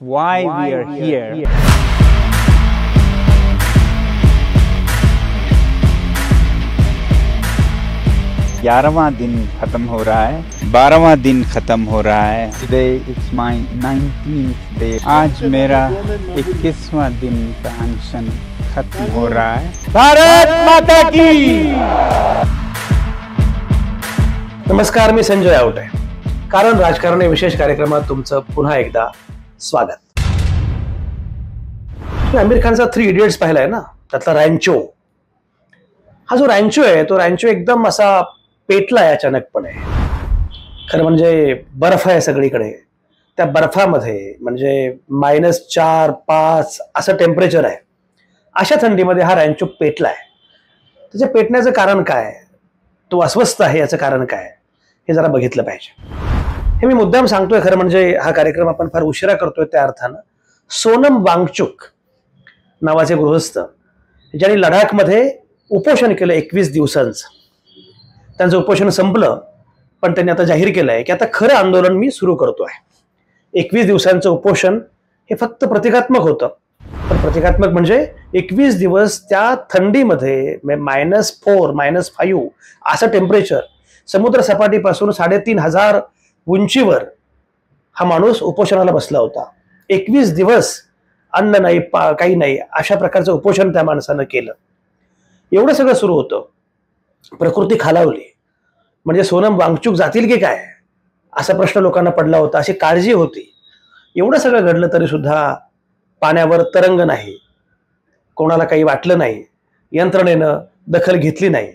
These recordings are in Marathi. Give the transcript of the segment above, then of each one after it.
why we are here. 11वां दिन खत्म हो रहा है, 12वां दिन खत्म हो रहा है। Today it's my 19th day. आज मेरा 21वां दिन पेंशन खत्म हो रहा है। भारत माता की। नमस्कार, मी संजय आवटे. कारण राजकारण या विशेष कार्यक्रमात तुमचं पुन्हा एकदा स्वागत. आमिर खानचा 3 इडियट्स पाहिलाय ना, त्यातला रॅन्चो. हा जो रॅन्चो आहे तो रॅन्चो एकदम असा पेटलाय अचानकपणे. खरं म्हणजे बर्फ आहे सगळीकडे. त्या बर्फामध्ये म्हणजे -4, 5 असं टेम्परेचर आहे. अशा थंडीमध्ये हा रॅन्चो पेटलाय. त्याच्या पेटण्याचं कारण काय, तो अस्वस्थ आहे याचं कारण काय, हे जरा बघितलं पाहिजे. हे मी मुद्दाम सांगतोय. खरं म्हणजे हा कार्यक्रम आपण फार उशिरा करतोय त्या अर्थानं. सोनम वांगचुक नावाचे गृहस्थ ज्यांनी लडाखमध्ये उपोषण केलं 21 दिवसांचं. त्यांचं उपोषण संपलं, पण त्यांनी आता जाहीर केलंय की आता खरं आंदोलन मी सुरू करतोय. 21 दिवसांचं उपोषण हे फक्त प्रतिकात्मक होतं. पण प्रतिकात्मक म्हणजे 21 दिवस त्या थंडीमध्ये -4, -5 असं टेम्परेचर, समुद्र सपाटीपासून 3500 उंचीवर हा माणूस उपोषणाला बसला होता. 21 दिवस अन्न नाही, काही नाही, अशा प्रकारचं उपोषण त्या माणसानं केलं. एवढं सगळं सुरू होतं. प्रकृती खालावली म्हणजे सोनम वांगचुक जातील की काय असा प्रश्न लोकांना पडला होता. अशी काळजी होती. एवढं सगळं घडलं तरी सुद्धा पाण्यावर तरंग नाही, कोणाला काही वाटलं नाही, यंत्रणेनं दखल घेतली नाही.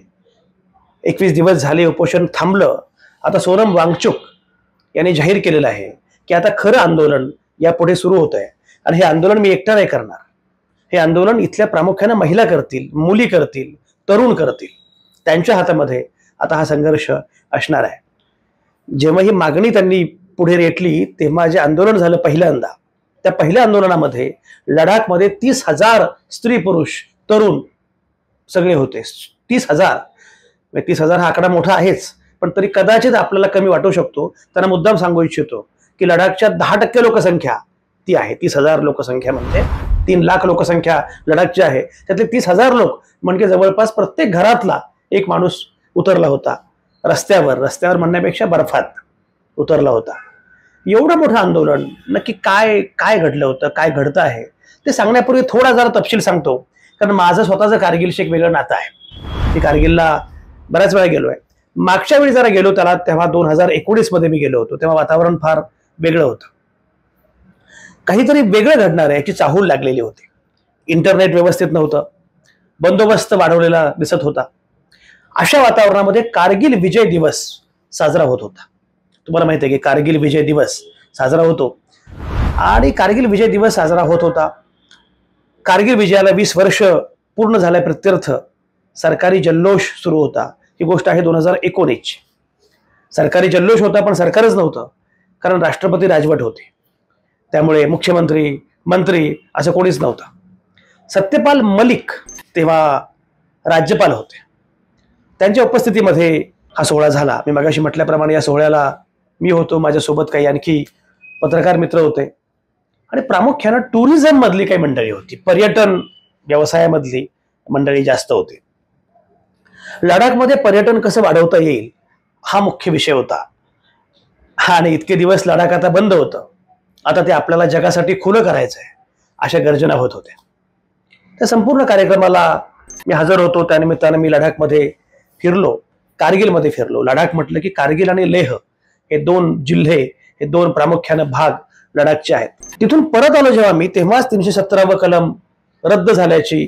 21 दिवस झाले, उपोषण थांबलं. आता सोनम वांगचुक यांनी जाहीर केलेलं आहे की आता खरं आंदोलन यापुढे सुरू होत आहे. आणि हे आंदोलन मी एकटा नाही करणार. हे आंदोलन इथल्या प्रामुख्याने महिला करतील, मुली करतील, तरुण करतील. त्यांच्या हातामध्ये आता हा संघर्ष असणार आहे. जेव्हा ही मागणी त्यांनी पुढे रेटली तेव्हा जे आंदोलन झालं पहिल्यांदा, त्या पहिल्या आंदोलनामध्ये लडाखमध्ये 30,000 स्त्री पुरुष तरुण सगळे होते. 30,000. 30,000 हा आकडा मोठा आहेच, पण तरी कदाचित आपल्याला कमी वाटू शकतो. त्यांना मुद्दाम सांगू इच्छितो की लडाखच्या 10% लोकसंख्या ती आहे. 30,000 लोकसंख्या म्हणजे 3 लाख लोकसंख्या लडाखची आहे. त्यातले 30,000 लोक म्हणजे जवळपास प्रत्येक घरातला एक माणूस उतरला होता रस्त्यावर म्हणण्यापेक्षा बर्फात उतरला होता. एवढं मोठं आंदोलन नक्की काय घडलं होतं, काय घडतं आहे ते सांगण्यापूर्वी थोडा जरा तपशील सांगतो. कारण माझं स्वतःचं कारगिलशी एक वेगळं नातं आहे. मी कारगिलला बऱ्याच वेळा गेलोय. मागच्या वेळी जरा गेलो त्याला, तेव्हा 2019 मध्ये मी गेलो होतो. तेव्हा वातावरण फार वेगळं होतं. काहीतरी वेगळं घडणार आहे याची चाहूल लागलेली होती. इंटरनेट व्यवस्थित नव्हतं, बंदोबस्त वाढवलेला दिसत होता. अशा वातावरणामध्ये कारगिल विजय दिवस साजरा होत होता. तुम्हाला माहिती आहे की कारगिल विजय दिवस साजरा होतो. आणि कारगिल विजय दिवस साजरा होत होता. कारगिल विजयाला 20 वर्ष पूर्ण झाल्या प्रित्यर्थ सरकारी जल्लोष सुरू होता. ही गोष्ट आहे 2019ची. सरकारी जल्लोष होता पण सरकारच नव्हतं, कारण राष्ट्रपती राजवट होते. त्यामुळे मुख्यमंत्री, मंत्री असं कोणीच नव्हतं. सत्यपाल मलिक तेव्हा राज्यपाल होते. त्यांच्या उपस्थितीमध्ये हा सोहळा झाला. मी मगाशी म्हटल्याप्रमाणे या सोहळ्याला मी होतो, माझ्यासोबत काही आणखी पत्रकार मित्र होते. आणि प्रामुख्यानं टुरिझम मधली काही मंडळी होती, पर्यटन व्यवसायामधली मंडळी जास्त होती. लडाखमध्ये पर्यटन कसं वाढवता येईल हा मुख्य विषय होता. आणि इतके दिवस लडाख आता बंद होतं, आता ते आपल्याला जगासाठी खुलं करायचं आहे अशा गर्जना होत होत्या. त्या संपूर्ण कार्यक्रमाला मी हजर होतो. त्यानिमित्तानं मी लडाखमध्ये फिरलो, कारगिलमध्ये फिरलो. लडाख म्हटलं की कारगिल आणि लेह हे 2 जिल्हे, हे 2 प्रामुख्यानं भाग लडाखचे आहेत. तिथून परत आलो जेव्हा मी, तेव्हाच 317वं कलम रद्द झाल्याची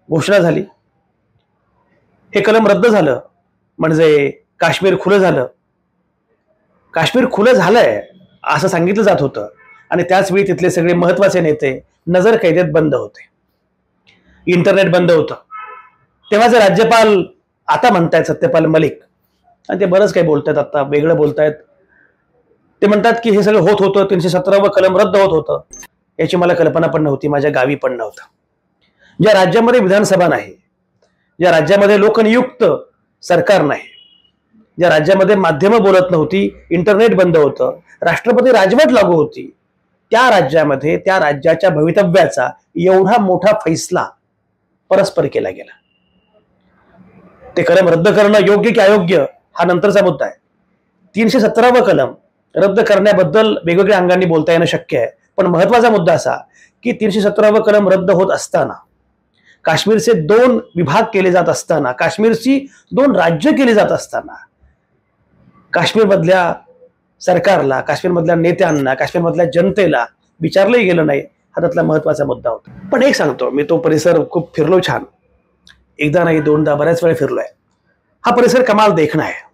घोषणा झाली. हे कलम रद्द झालं म्हणजे काश्मीर खुलं झालं. काश्मीर खुलं झालंय असं सांगितलं जात होतं. आणि त्याच वेळी तिथले सगळे महत्वाचे नेते नजर कैदेत बंद होते. इंटरनेट बंद होतं. तेव्हाचे राज्यपाल आता म्हणतायत सत्यपाल मलिक, आणि ते बरंच काही बोलतायत, आता वेगळं बोलतायत. ते म्हणतात की हे सगळं होत होतं, 317वं कलम रद्द होत होतं, याची मला कल्पना पण नव्हती, माझ्या गावी पण नव्हतं. ज्या राज्यामध्ये विधानसभा नाही, ज्या राज्यामध्ये लोकनियुक्त सरकार नाही, ज्या राज्यामध्ये माध्यमं बोलत नव्हती, इंटरनेट बंद होतं, राष्ट्रपती राजवट लागू होती, त्या राज्यामध्ये त्या राज्याच्या भवितव्याचा एवढा मोठा फैसला परस्पर केला गेला. ते कलम रद्द करणं योग्य की अयोग्य हा नंतरचा मुद्दा आहे. 317व कलम रद्द करण्याबद्दल वेगवेगळ्या अंगांनी बोलता येणं शक्य आहे, पण महत्वाचा मुद्दा असा की 317व कलम रद्द होत असताना, काश्मीरचे 2 विभाग केले जात असताना, काश्मीरची 2 राज्य केली जात असताना, काश्मीरमधल्या सरकारला, काश्मीरमधल्या नेत्यांना, काश्मीरमधल्या जनतेला विचारलंही गेलं नाही. हा त्यातला महत्वाचा मुद्दा होता. पण एक सांगतो, मी तो परिसर खूप फिरलो, छान, एकदा नाही दोनदा बऱ्याच वेळा फिरलोय. हा परिसर कमाल देखणा आहे.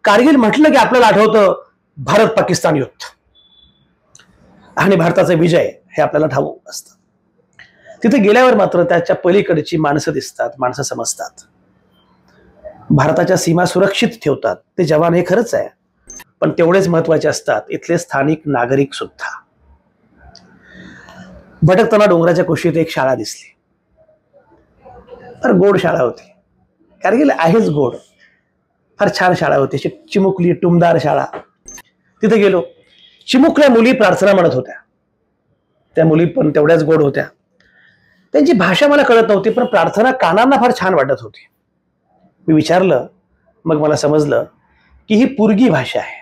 कारगिल म्हटलं की आपल्याला आठवतं भारत पाकिस्तान युद्ध आणि भारताचा विजय हे आपल्याला ठाऊक असतं. तिथे गेल्यावर मात्र त्याच्या पलीकडची माणसं दिसतात, माणसं समजतात. भारताच्या सीमा सुरक्षित ठेवतात ते जवान, हे खरंच आहे, पण तेवढेच महत्वाचे असतात इथले स्थानिक नागरिक सुद्धा. भटकताना डोंगराच्या कुशीत एक शाळा दिसली. फार गोड शाळा होती. कारगिल आहेच गोड. फार छान शाळा होती, चिमुकली टुमदार शाळा. तिथे गेलो. चिमुकल्या मुली प्रार्थना म्हणत होत्या. त्या मुली पण तेवढ्याच गोड होत्या. त्यांची भाषा मला कळत नव्हती, पण प्रार्थना कानांना फार छान वाटत होती. मी विचारलं, मग मला समजलं की ही पुर्गी भाषा आहे.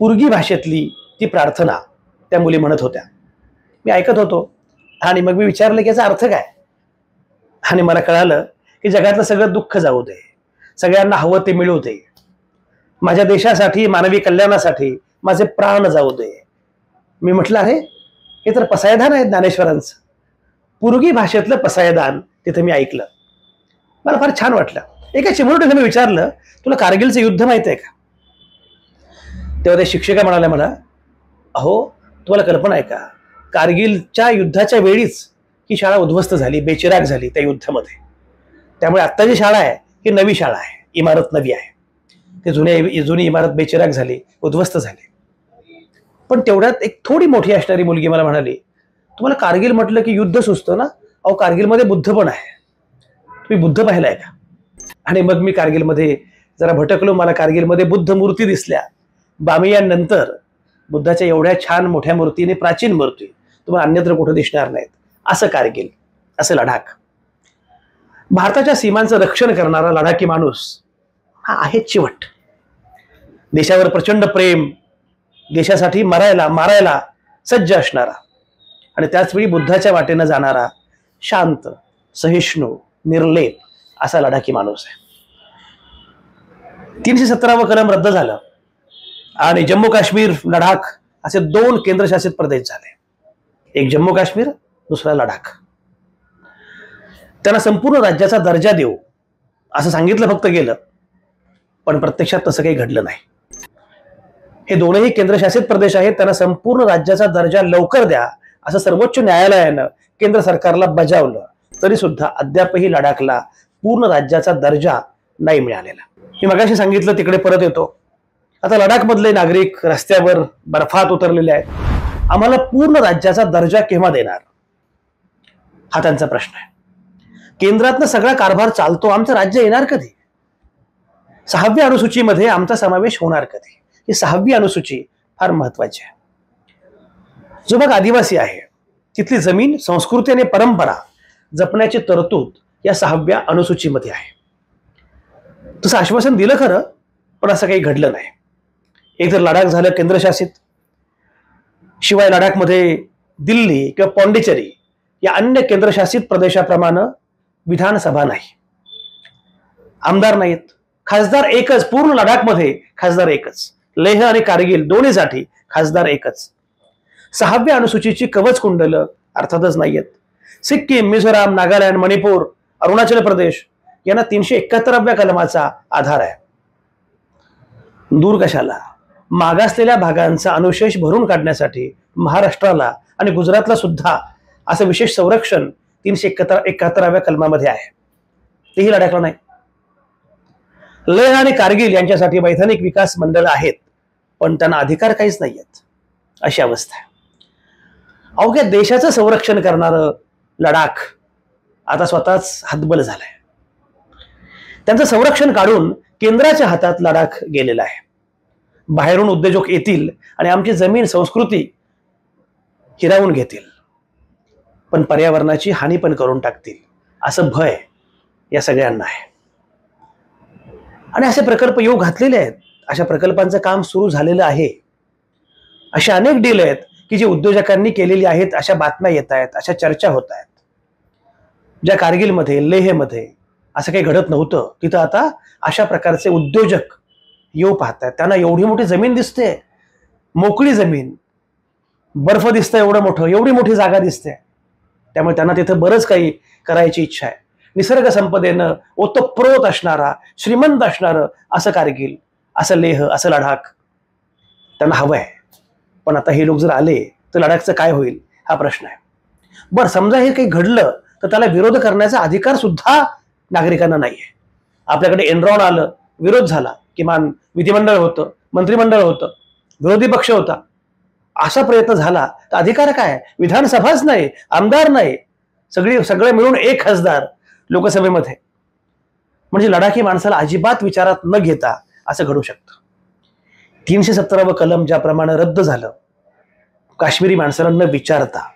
पुर्गी भाषेतली ती प्रार्थना त्या मुली म्हणत होत्या. मी ऐकत होतो आणि मग मी विचारलं की याचा अर्थ काय. आणि मला कळालं की जगातलं सगळं दुःख जाऊ दे, सगळ्यांना हवं ते मिळू दे, माझ्या देशासाठी, मानवी कल्याणासाठी माझे प्राण जाऊ दे. मी म्हटलं, अरे हे तर पसायदान आहे ज्ञानेश्वरांचं. पुर्गी भाषेतलं पसायदान तिथे मी ऐकलं. मला फार छान वाटलं. एका चिमुरटीने मी विचारलं, तुला कारगिलचं युद्ध माहिती आहे का? तेव्हा त्या शिक्षिका म्हणाल्या मला, अहो तुम्हाला कल्पना आहे का, कारगिलच्या युद्धाच्या वेळीच ही शाळा उद्ध्वस्त झाली, बेचिराग झाली त्या युद्धामध्ये. त्यामुळे आत्ता जी शाळा आहे ही नवी शाळा आहे, इमारत नवी आहे. ते जुनी इमारत बेचिराग झाली, उद्ध्वस्त झाली. पण तेवढ्यात एक थोडी मोठी असणारी मुलगी मला म्हणाली, तुम्हाला कारगिल म्हटलं की युद्ध सुचतं ना? अहो कारगिलमध्ये बुद्ध पण आहे, तुम्ही बुद्ध पाहिलाय का? आणि मग मी कारगिलमध्ये जरा भटकलो. मला कारगिलमध्ये बुद्ध मूर्ती दिसल्या. बामियानंतर बुद्धाच्या एवढ्या छान मोठ्या मूर्तीने, प्राचीन मूर्ती तुम्हाला अन्यत्र कुठे दिसणार नाहीत. असं कारगिल, असं लडाख. भारताच्या सीमांचं रक्षण करणारा लडाखी माणूस हा आहे चिवट. देशावर प्रचंड प्रेम, देशासाठी मारायला सज्ज असणारा आणि त्याचवेळी बुद्धाच्या वाटेनं जाणारा शांत, सहिष्णू, निर्लेप असा लडाखी माणूस आहे. 317व कलम रद्द झालं आणि जम्मू काश्मीर, लडाख असे 2 केंद्रशासित प्रदेश झाले. एक जम्मू काश्मीर, दुसरा लडाख. त्यांना संपूर्ण राज्याचा दर्जा देऊ असं सांगितलं फक्त गेलं, पण प्रत्यक्षात तसं काही घडलं नाही. हे दोनही केंद्रशासित प्रदेश आहेत, त्यांना संपूर्ण राज्याचा दर्जा लवकर द्या असं सर्वोच्च न्यायालयानं केंद्र सरकारला बजावलं, तरी सुद्धा अद्यापही लडाखला पूर्ण राज्याचा दर्जा नाही मिळालेला. मी मगाशी सांगितलं तिकडे परत येतो. आता लडाखमधले नागरिक रस्त्यावर बर्फात उतरलेले आहेत. आम्हाला पूर्ण राज्याचा दर्जा केव्हा देणार हा त्यांचा प्रश्न आहे. केंद्रातनं सगळा कारभार चालतो, आमचं राज्य येणार कधी? 6व्या अनुसूचीमध्ये आमचा समावेश होणार कधी? ही 6वी अनुसूची फार महत्वाची आहे. जो भाग आदिवासी आहे तिथली जमीन, संस्कृती आणि परंपरा जपण्याची तरतूद या 6व्या अनुसूचीमध्ये आहे. तसं आश्वासन दिलं खरं, पण असं काही घडलं नाही. एक तर लडाख झालं केंद्रशासित, शिवाय लडाखमध्ये दिल्ली किंवा पॉंडिचेरी या अन्य केंद्रशासित प्रदेशाप्रमाणे विधानसभा नाही, आमदार नाहीत, खासदार एकच. पूर्ण लडाखमध्ये खासदार एकच. लेह आणि कारगिल दोन्हीसाठी खासदार एकच. 6व्या अनुसूचीची कवच कुंडलं अर्थातच नाहीयेत. सिक्कीम, मिझोराम, नागालँड, मणिपूर, अरुणाचल प्रदेश यांना 371व्या कलमाचा आधार आहे. दूर कशाला, मागासलेल्या भागांचा अनुशेष भरून काढण्यासाठी महाराष्ट्राला आणि गुजरातला सुद्धा असं विशेष संरक्षण 371व्या कलमामध्ये आहे. तेही लडाखला नाही. लेह आणि कारगिल यांच्यासाठी वैधानिक विकास मंडळ आहेत, पण त्यांना अधिकार काहीच नाहीयेत, अशी अवस्था आहे. अवघ्या देशाचं संरक्षण करणारं लडाख आता स्वतःच हतबल झालंय. त्यांचं संरक्षण काढून केंद्राच्या हातात लडाख गेलेला आहे. बाहेरून उद्योजक येतील आणि आमची जमीन, संस्कृती हिरावून घेतील, पण पर्यावरणाची हानी पण करून टाकतील असं भय या सगळ्यांना आहे. आणि असे प्रकल्प येऊ घातलेले आहेत, अशा प्रकल्पांचं काम सुरू झालेलं आहे. अशा अनेक डील आहेत की जी उद्योजकांनी केलेली आहेत, अशा बातम्या येत आहेत, अशा चर्चा होत आहेत. ज्या कारगिलमध्ये, लेहमध्ये असं काही घडत नव्हतं, तिथं आता अशा प्रकारचे उद्योजक येऊ पाहतात. त्यांना एवढी मोठी जमीन दिसते, मोकळी जमीन, बर्फ दिसतं एवढं मोठं, एवढी मोठी जागा दिसते. त्यामुळे त्यांना तिथं बरंच काही करायची इच्छा आहे. निसर्ग संपदेनं ओतप्रोत असणारा, श्रीमंत असणारं असं कारगिल, असं लेह, असं लडाख त्यांना हवं आहे. पण आता हे लोक जर आले तर लडाखचं काय होईल हा प्रश्न आहे. बरं, समजा हे काही घडलं तर त्याला विरोध करण्याचा अधिकार सुद्धा नागरिकांना नाही आहे. आपल्याकडे एनरॉन आलं, विरोध झाला, किमान विधिमंडळ होतं, मंत्रिमंडळ होतं, विरोधी पक्ष होता, असा प्रयत्न झाला तर अधिकार काय? विधानसभाच नाही, आमदार नाही, सगळे मिळून 1 खासदार लोकसभेमध्ये. म्हणजे लडाखी माणसाला अजिबात विचारात न घेता असं घडू शकतं. 317 कलम ज्याप्रमाणे रद्द झालं, काश्मीरी माणसाला न विचारता,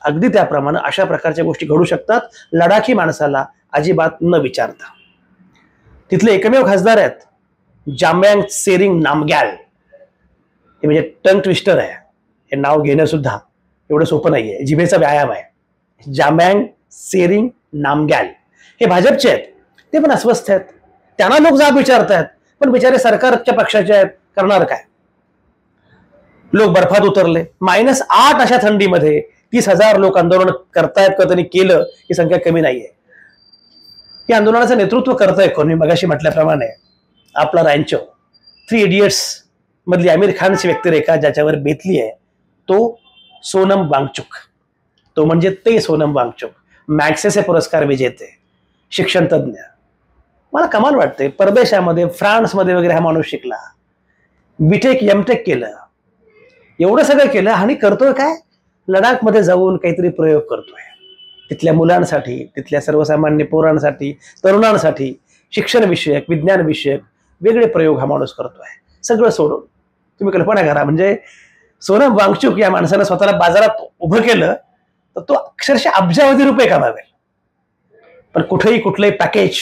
अगदी त्याप्रमाणे अशा प्रकारच्या गोष्टी घडू शकतात लडाखी माणसाला अजिबात न विचारता. तिथले एकमेव खासदार आहेत जाम्यांग सेरिंग नामग्याल. हे म्हणजे टंग ट्विस्टर आहे, हे नाव घेणं सुद्धा एवढं सोपं नाहीये, जिभेचा व्यायाम आहे. जाम्यांग सेरिंग नामग्याल हे भाजपचे आहेत, ते पण अस्वस्थ आहेत. त्यांना लोक जाब विचारतात, पण बिचारे सरकारच्या पक्षाचे आहेत, करणार काय? लोक बर्फात उतरले, -8 अशा थंडीमध्ये 30,000 लोक आंदोलन करतायत का त्यांनी केलं, ही संख्या कमी नाहीये. या आंदोलनाचं नेतृत्व करतोय कोण? मी मगाशी म्हटल्याप्रमाणे आपला रॅन्चो, 3 इडियट्स मधली आमिर खानची व्यक्तिरेखा ज्याच्यावर बेतली आहे, तो सोनम वांगचुक. तो म्हणजे ते सोनम वांगचुक, मॅग्सेसे पुरस्कार विजेते, शिक्षण तज्ञ. मला कमाल वाटते, परदेशामध्ये, फ्रान्समध्ये वगैरे हा माणूस शिकला, बीटेक एमटेक केलं, एवढं सगळं केलं आणि करतोय काय? लडाखमध्ये जाऊन काहीतरी प्रयोग करतोय. तिथल्या मुलांसाठी, तिथल्या सर्वसामान्य पोरांसाठी, तरुणांसाठी शिक्षण विषयक, विज्ञान विषयक वेगळे प्रयोग हा माणूस करतोय. सगळं सोडून तुम्ही कल्पना करा, म्हणजे सोनम वांगचुक या माणसानं स्वतःला बाजारात उभं केलं तर तो अक्षरशः अब्जावधी रुपये कमावेल. पण कुठेही कुठलंही पॅकेज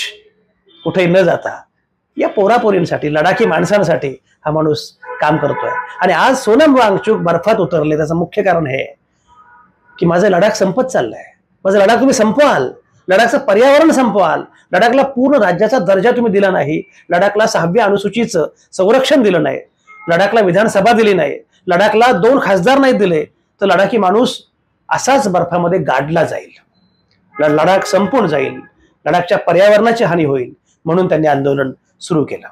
कुठेही न जाता या पोरापोरींसाठी, लडाखी माणसांसाठी हा माणूस काम करतोय. आणि आज सोनम वांगचुक बर्फात उतरले, त्याचं मुख्य कारण हे की माझं लडाख संपत चाललंय, माझं लडाख तुम्ही संपवाल, लडाखचं पर्यावरण संपवाल, लडाखला पूर्ण राज्याचा दर्जा तुम्ही दिला नाही, लडाखला 6व्या अनुसूचीचं संरक्षण दिलं नाही, लडाखला विधानसभा दिली नाही, लडाखला 2 खासदार नाही दिले, तर लडाखी माणूस असाच बर्फामध्ये गाडला जाईल, लडाख संपून जाईल, लडाखच्या पर्यावरणाची हानी होईल. म्हणून त्यांनी आंदोलन सुरू केलं.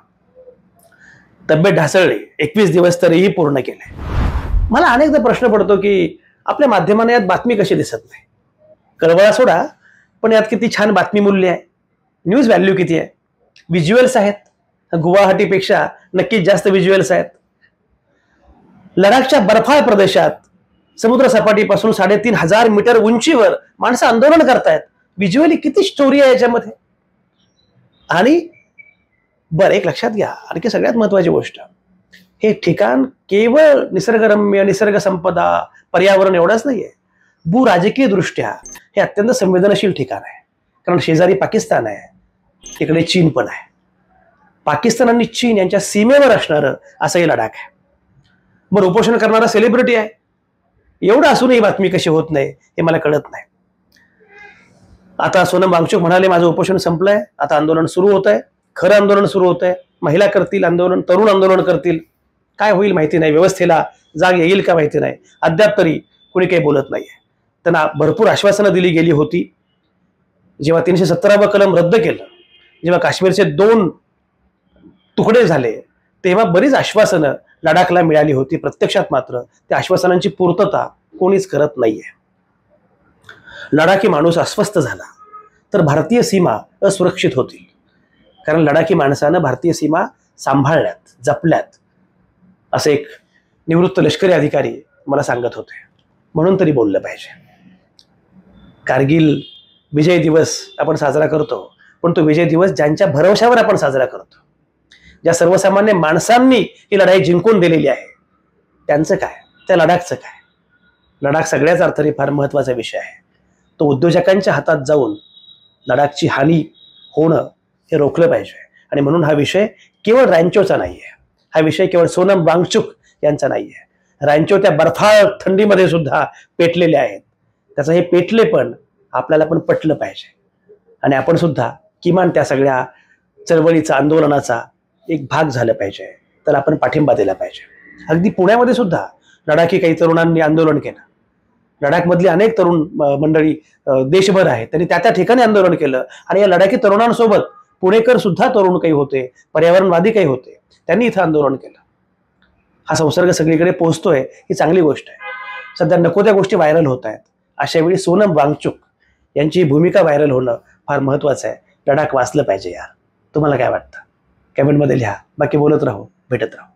तब्येत ढासळली, 21 दिवस तरीही पूर्ण केले. मला अनेकदा प्रश्न पडतो की आपल्या माध्यमांना यात बातमी कशी दिसत नाही. कळवळा सोडा, पण यात किती छान बातमी मूल्य आहे, न्यूज व्हॅल्यू किती आहे, व्हिज्युअल्स आहेत. गुवाहाटीपेक्षा नक्कीच जास्त व्हिज्युअल्स आहेत. लडाखच्या बर्फाळ प्रदेशात समुद्र सपाटीपासून 3,500 मीटर उंचीवर माणसं आंदोलन करतायत. व्हिज्युअली किती स्टोरी आहे याच्यामध्ये. आणि बरं, एक लक्षात घ्या, आणखी सगळ्यात महत्वाची गोष्ट, हे ठिकाण केवळ निसर्गरम्य, निसर्ग संपदा, पर्यावरण एवढंच नाहीये, भूराजकीय दृष्ट्या हे अत्यंत संवेदनशील ठिकाण आहे. कारण शेजारी पाकिस्तान आहे, तिकडे चीन पण आहे. पाकिस्तान आणि चीन यांच्या सीमेवर असणारं असं हे लडाख आहे. बरं, उपोषण करणारा सेलिब्रिटी आहे, एवढं असूनही बातमी कशी होत नाही हे मला कळत नाही. आता सोनम वांगचुक म्हणाले माझं उपोषण संपलंय, आता आंदोलन सुरू होत आहे. खरं आंदोलन सुरू होत आहे, महिला करतील आंदोलन, तरुण आंदोलन करतील, काय होईल माहिती नाही, व्यवस्थेला जाग येईल का माहिती नाही. अद्याप तरी कोणी काही बोलत नाहीये. त्यांना भरपूर आश्वासनं दिली गेली होती. जेव्हा 317 कलम रद्द केलं, जेव्हा काश्मीरचे 2 तुकडे झाले, तेव्हा बरीच आश्वासनं लडाखला मिळाली होती. प्रत्यक्षात मात्र त्या आश्वासनांची पूर्तता कोणीच करत नाहीये. लडाखी माणूस अस्वस्थ झाला तर भारतीय सीमा असुरक्षित होतील. कारण लडाखी माणसानं भारतीय सीमा सांभाळल्यात, जपल्यात, असे एक निवृत्त लष्करी अधिकारी मला सांगत होते. म्हणून तरी बोललं पाहिजे. कारगिल विजय दिवस आपण साजरा करतो, पण तो विजय दिवस ज्यांच्या भरवशावर आपण साजरा करतो, ज्या सर्वसामान्य माणसांनी ही लढाई जिंकून दिलेली आहे, त्यांचं काय, त्या लडाखचं काय? लडाख सगळ्याच अर्थाने फार महत्त्वाचा विषय आहे. तो उद्योजकांच्या हातात जाऊन लडाखची हानी होणं हे रोखलं पाहिजे. आणि म्हणून हा विषय केवळ रॅन्चोचा नाही आहे. हा विषय केवळ सोनम वांगचुक यांचा नाही आहे. रॅन्चो त्या बर्फाळ थंडीमध्ये सुद्धा पेटलेले आहेत. त्याचं हे पेटले पण आपल्याला पण पटलं पाहिजे. आणि आपण सुद्धा किमान त्या सगळ्या चळवळीचा, आंदोलनाचा एक भाग झालं पाहिजे. तर आपण पाठिंबा दिला पाहिजे. अगदी पुण्यामध्ये सुद्धा लडाखी काही तरुणांनी आंदोलन केलं. लडाखमधली अनेक तरुण मंडळी देशभर आहेत, त्यांनी त्या ठिकाणी आंदोलन केलं. आणि या लडाखी तरुणांसोबत पुणेकर सुद्धा तरुण काही होते, पर्यावरणवादी काही होते, त्यांनी इथं आंदोलन केलं. हा संसर्ग सगळीकडे पोहोचतोय ही चांगली गोष्ट आहे. सध्या नको त्या गोष्टी व्हायरल होत आहेत. अशा वेळी सोनम वांगचुक यांची भूमिका व्हायरल होणं फार महत्वाचं आहे. लडाख वाचलं पाहिजे यार. तुम्हाला काय वाटतं? कमेंटमध्ये लिहा. बाकी बोलत राहू, भेटत राहू.